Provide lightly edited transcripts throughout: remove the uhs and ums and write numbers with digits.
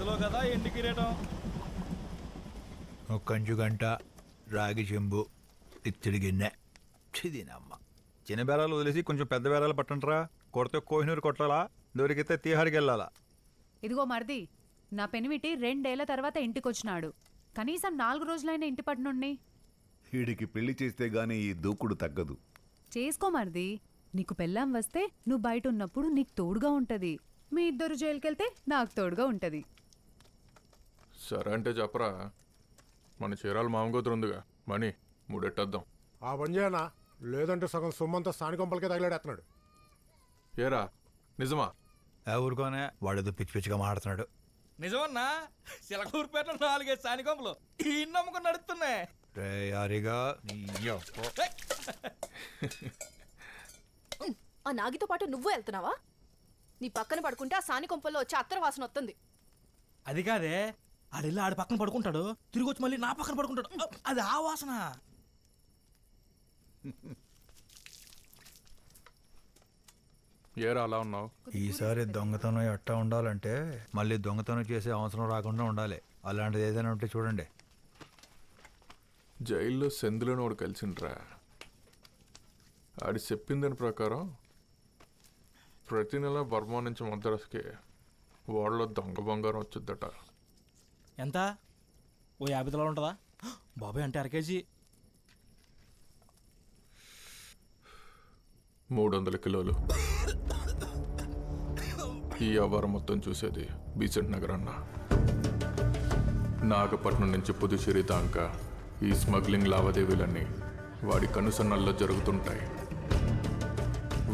చేతిలో కదా ఎండి కిరీటం. ఒక కంచు గంట, రాగి చెంబు, ఇత్తడి గిన్నె. చిదినమ్మ చిన్న బేరాలు వదిలేసి కొంచెం పెద్ద బేరాలు పట్టండిరా. కొడితే కోహినూరు కొట్టాలా, దొరికితే తీహారికి వెళ్ళాలా. ఇదిగో మరిది, నా పెనిమిటి 2 ఏళ్ల తర్వాత ఇంటికొచ్చినాడు. కనీసం 4 రోజులైన ఇంటి పట్టునుండి. వీడికి పెళ్లి చేస్తే గానీ ఈ దూకుడు తగ్గదు. చేసుకో మరిది, నీకు పెళ్ళాం వస్తే నువ్వు బయట ఉన్నప్పుడు నీకు తోడుగా ఉంటది. మీ ఇద్దరు జైలుకెళ్తే నాకు తోడుగా ఉంటది. సరే అంటే చెప్పరా, మన చీరాలు మామగోతురు ఉందిగా, మనీ 3 ఎట్టేద్దాం. ఆ పని చేయనా, లేదంటే సగం సొమ్మంతా స్థానికంపలకే తగిలాడేస్తున్నాడు. ఏరా నిజమా? ఊరుకోనే, వాడేదో పిచ్చి పిచ్చిగా మాడుతున్నాడు. నిజమన్నా, చిలకూరుపేటలో 4 స్థానికంపులు ఈ నమ్ముకుని నడుస్తున్నాయి. రే యారిగా ఆ నాగితో పాటు నువ్వు వెళ్తున్నావా? నీ పక్కన పడుకుంటే ఆ సాని కొంపల్లో వచ్చి అత్తర వాసన వస్తుంది. అది కాదే, ఆడెళ్ళి ఆడి పక్కన పడుకుంటాడు, తిరిగి వచ్చి మళ్ళీ నా పక్కన పడుకుంటాడు. అది ఆ వాసన. ఏరా అలా ఉన్నావు? ఈసారి దొంగతనం ఎట్టా ఉండాలంటే మళ్ళీ దొంగతనం చేసే అవసరం రాకుండా ఉండాలి. అలాంటిది ఏదైనా ఉంటే చూడండి. జైల్లో సెందులోని వాడు కలిసిండ్రా. ఆడి చెప్పిందని ప్రకారం ప్రతి నెల బర్మా నుంచి మద్రాసుకి వాళ్ళలో దొంగ బంగారం వచ్చిద్దట. ఎంత? ఓ 50 తులాలు ఉంటుందా బాబాయ్? అంటే 1 కేజీ. 300 కిలోలు. ఈ వ్యవహారం మొత్తం చూసేది బీసెంట్ నగర్ అన్న. నాగపట్నం నుంచి పుదుచ్చేరి దాకా ఈ స్మగ్లింగ్ లావాదేవీలన్నీ వాడి కనుసన్నల్లో జరుగుతుంటాయి.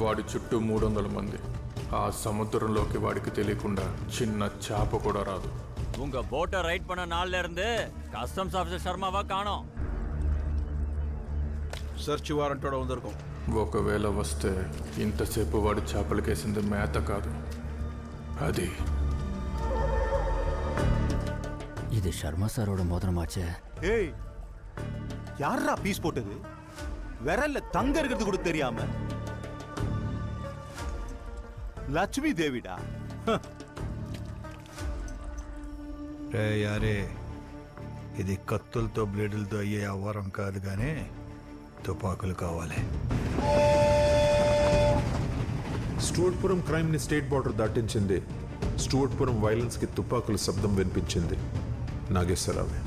వాడి చుట్టూ 300 మంది. ఆ సముద్రంలోకి వాడికి తెలియకుండా చిన్న చేప కూడా రాదు. உங்க போட்டை ரைட் பண்ண நாள்ல இருந்து கஸ்டம்ஸ் ஆஃபீஸர் శర్మవా కాణం. సెర్చ్ వారెంట్ దొరకం. ఒకవేళ వస్తే ఇంతసేపు వాడి చేపలకేసింది మేత కాదు, అది. இது சர்மா சாரோட மோதிரமாச்சே. ஏய், யாரா பீஸ் போட்டது? விரல்ல தங்க இருக்கிறது கூட தெரியாம లక్ష్మీ దేవిడా? రే యారే, ఇది కత్తులతో బ్లేడులతో అయ్యే అవ్వరం కాదు కానీ తుపాకులు కావాలి. స్టూవర్ట్పురం క్రైమ్ ని స్టేట్ బార్డర్ దాటించింది. స్టూవర్ట్పురం వైలెన్స్ కి తుపాకుల శబ్దం వినిపించింది నాగేశ్వరరావే.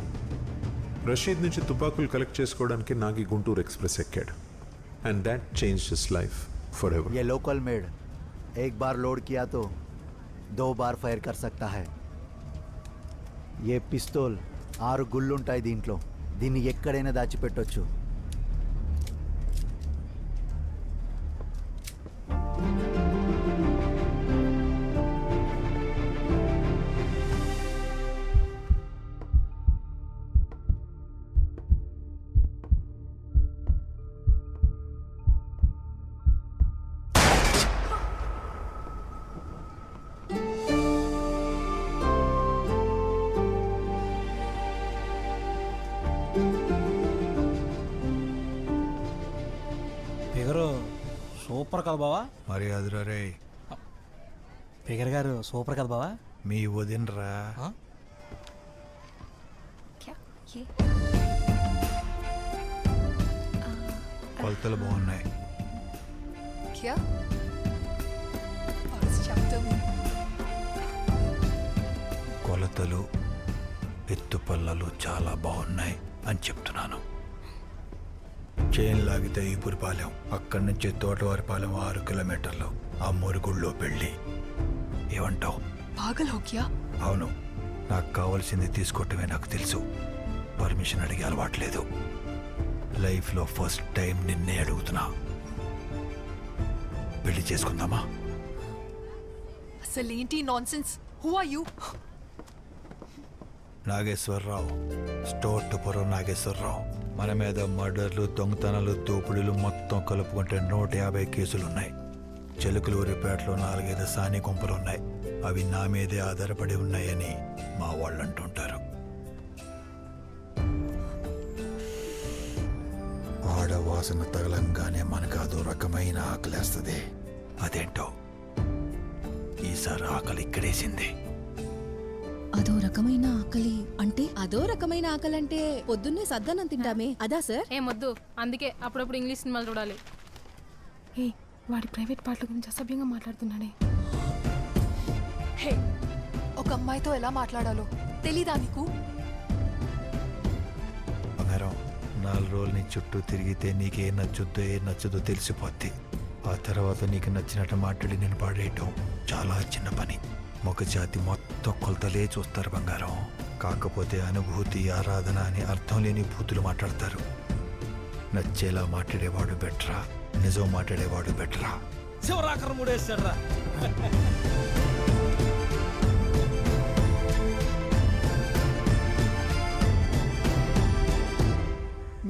రషీద్ నుంచి తుపాకులు కలెక్ట్ చేసుకోవడానికి నాగి గుంటూరు ఎక్స్ప్రెస్ ఎక్కాడు. And that change his life for ever. ये लोकल मेड एक बार लोड किया तो 2 बार ఫైర్ कर सकता है. ये పిస్తోల్ 6 గుళ్ళుంటాయి దీంట్లో. దీన్ని ఎక్కడైనా దాచిపెట్టొచ్చు. సూపర్ కదా బావా? మరి అదిరా రే, ఫిగర్ గారు సూపర్ కదా బావా? మీ వదినరా. కొలతలు బాగున్నాయి. కొలతలు ఎత్తుపల్లలు చాలా బాగున్నాయి అని చెప్తున్నాను. చైన్ లాగితే ఈపురిపాలెం, అక్కడి నుంచి తోటవారిపాలెం 6 కిలోమీటర్లు. ఆ మురుగుళ్ళో పెళ్ళి. ఏమంటావు? అవును, నాకు కావాల్సింది తీసుకోవటమే నాకు తెలుసు. పర్మిషన్ అడిగే అలవాట్లేదు. లైఫ్లో ఫస్ట్ టైం నిన్నే అడుగుతున్నా. పెళ్లి చేసుకుందామా? అసలేంటి nonsense? Who are you? Nageswararao, Stuartpuram Nageswararao. మన మీద మర్డర్లు, దొంగతనాలు, దోపిడీలు మొత్తం కలుపుకుంటే 150 కేసులున్నాయి. చిలుకలూరిపేటలో 4-5 సాని గుంపులున్నాయి. అవి నా మీదే ఆధారపడి ఉన్నాయని మా వాళ్ళు అంటుంటారు. ఆడవాసన తగలంగానే మనకు అదో రకమైన ఆకలేస్తుంది. అదేంటో ఈసారి ఆకలి ఇక్కడేసింది. అదో రకమైన ఆకలి అంటే పొద్దున్నే సద్దన్నం తింటామే అదా సార్? ఏమొద్దు, అందుకే అప్పుడప్పుడు ఇంగ్లీష్ సినిమాలు చూడాలి. ఏ వాడి ప్రైవేట్ పాటల గురించి అసభ్యంగా మాట్లాడుతున్నాడే. హే, ఒక అమ్మాయితో ఎలా మాట్లాడాలో తెలీదా నీకు? బంగారం 4 రోజులు నీ చుట్టూ తిరిగితే నీకేం నచ్చుద్దో ఏం నచ్చదో తెలిసిపోద్ది. ఆ తర్వాత నీకు నచ్చినట్టు మాట్లాడి నేను పాడేయటం చాలా చిన్న పని. ఒక జాతి మొత్తం కొలతలే చూస్తారు బంగారం. కాకపోతే అనుభూతి, ఆరాధన అని అర్థం లేని భూతులు మాట్లాడతారు. నచ్చేలా మాట్లాడేవాడు బెటరా, నిజం మాట్లాడేవాడు బెటరా? శివరాకరం మూడేస్తాడ్రా.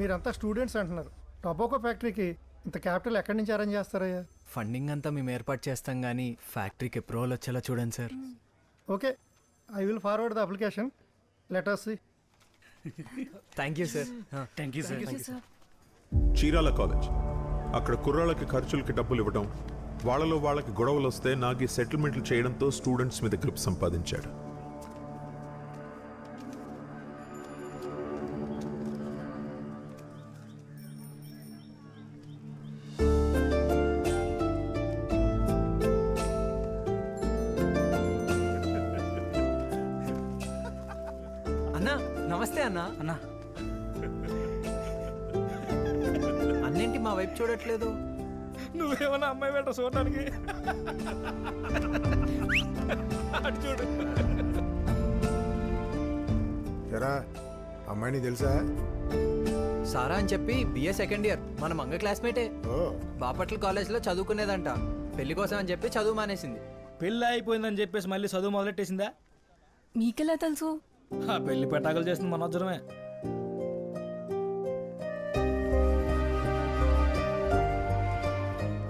మీరంతా స్టూడెంట్స్ అంటున్నారు. టొబాకో ఫ్యాక్టరీకి ఇంత క్యాపిటల్ ఎక్కడి నుంచి అరేంజ్ చేస్తారయ్యా? ఫండింగ్ అంతా మేము ఏర్పాటు చేస్తాం కానీ ఫ్యాక్టరీకి అప్రూవల్ వచ్చేలా చూడండి sir. Okay, I will forward the application. Let us see. Thank you sir. Thank you sir. Chirala college. అక్కడ కుర్రాళ్ళకి ఖర్చులకి డబ్బులు ఇవ్వడం, వాళ్ళలో వాళ్ళకి గొడవలు వస్తే నాగి సెటిల్మెంట్లు చేయడంతో స్టూడెంట్స్ మీద గ్రిప్ సంపాదించాడు. అన్నా నమస్తే అన్నా. అన్నా అన్నేంటి మా వైపు చూడట్లేదు? నువ్వేమన్నా అమ్మాయి వెంట చూడడానికి? అటు చూడు. ఎరా అమ్మాయిని తెలుసా? సారా అని చెప్పి బిఏ సెకండ్ ఇయర్, మన మంగ క్లాస్మేటే. బాపట్ల కాలేజ్లో చదువుకునేదంట. పెళ్లి కోసం అని చెప్పి చదువు మానేసింది. పెళ్ళి అయిపోయిందని చెప్పేసి మళ్ళీ చదువు మొదలెట్టేసిందా? మీకెలా తెలుసు? పెళ్లి పెటాకులు చేస్తుంది మనోజ్జరమే.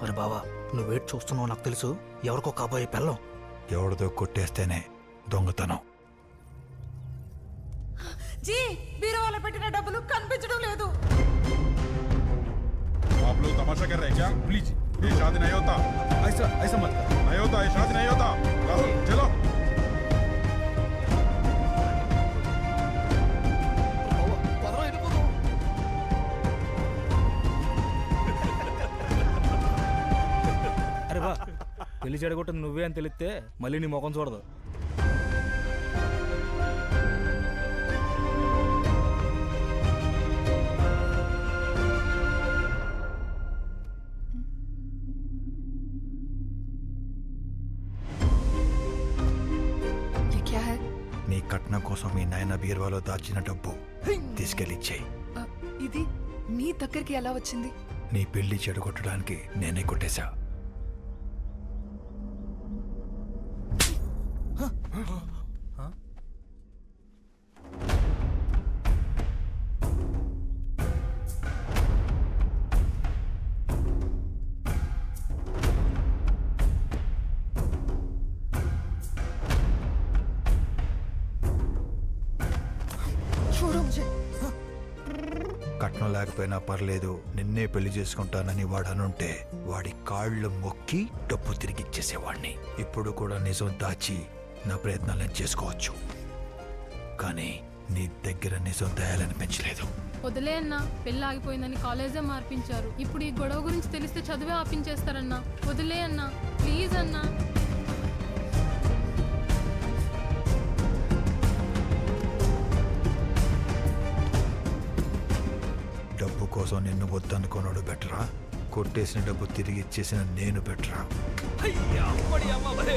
అరే బావా, నువ్వేటి చూస్తున్నావు నాకు తెలుసు. ఎవరికో కాబోయే పెళ్ళం. ఎవరిదో కొట్టేస్తేనే దొంగతనం. జీ, బీరువాలో పెట్టిన డబ్బులు కనిపించడం లేదు. आप लोग तमाशा कर रहे हैं क्या? प्लीज, ये शादी नहीं होता. ऐसा मत कर. नहीं होता, ये शादी नहीं होता. राहुल चलो. అరే బా, పెళ్లి చెడగొట్టింది నువ్వే అని తెలిస్తే మళ్ళీ నీ ముఖం చూడదు. నీ కట్నం కోసం మీ నాయన బీరువాలో దాచిన డబ్బు తీసుకెళ్ళిచ్చేయి. ఇది నీ దగ్గరికి ఎలా వచ్చింది? నీ పెళ్లి చెడగొట్టడానికి నేనే కొట్టేశా. కట్నం లేకపోయినా పర్లేదు, నిన్నే పెళ్లి చేసుకుంటానని వాడనుంటే వాడి కాళ్ళు మొక్కి డబ్బు తిరిగి ఇచ్చేసేవాడిని. ఇప్పుడు కూడా నిజం దాచి నా ప్రయత్నాలను చేసుకోవచ్చు, కానీ నీ దగ్గర నిజం దయాలనిపించలేదు. వదిలే అన్నా, పెళ్ళి ఆగిపోయిందని కాలేజే మార్పించారు. ఇప్పుడు ఈ గొడవ గురించి తెలిస్తే చదివే ఆపించేస్తారన్నా. వదిలే అన్నా, ప్లీజ్ అన్నా. డబ్బు కోసం నిన్ను వద్దనుకున్నాడు బెటరా, కొట్టేసిన డబ్బు తిరిగి ఇచ్చేసిన నేను బెటరా? అయ్యా,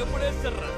ఎప్పుడేస్తారా?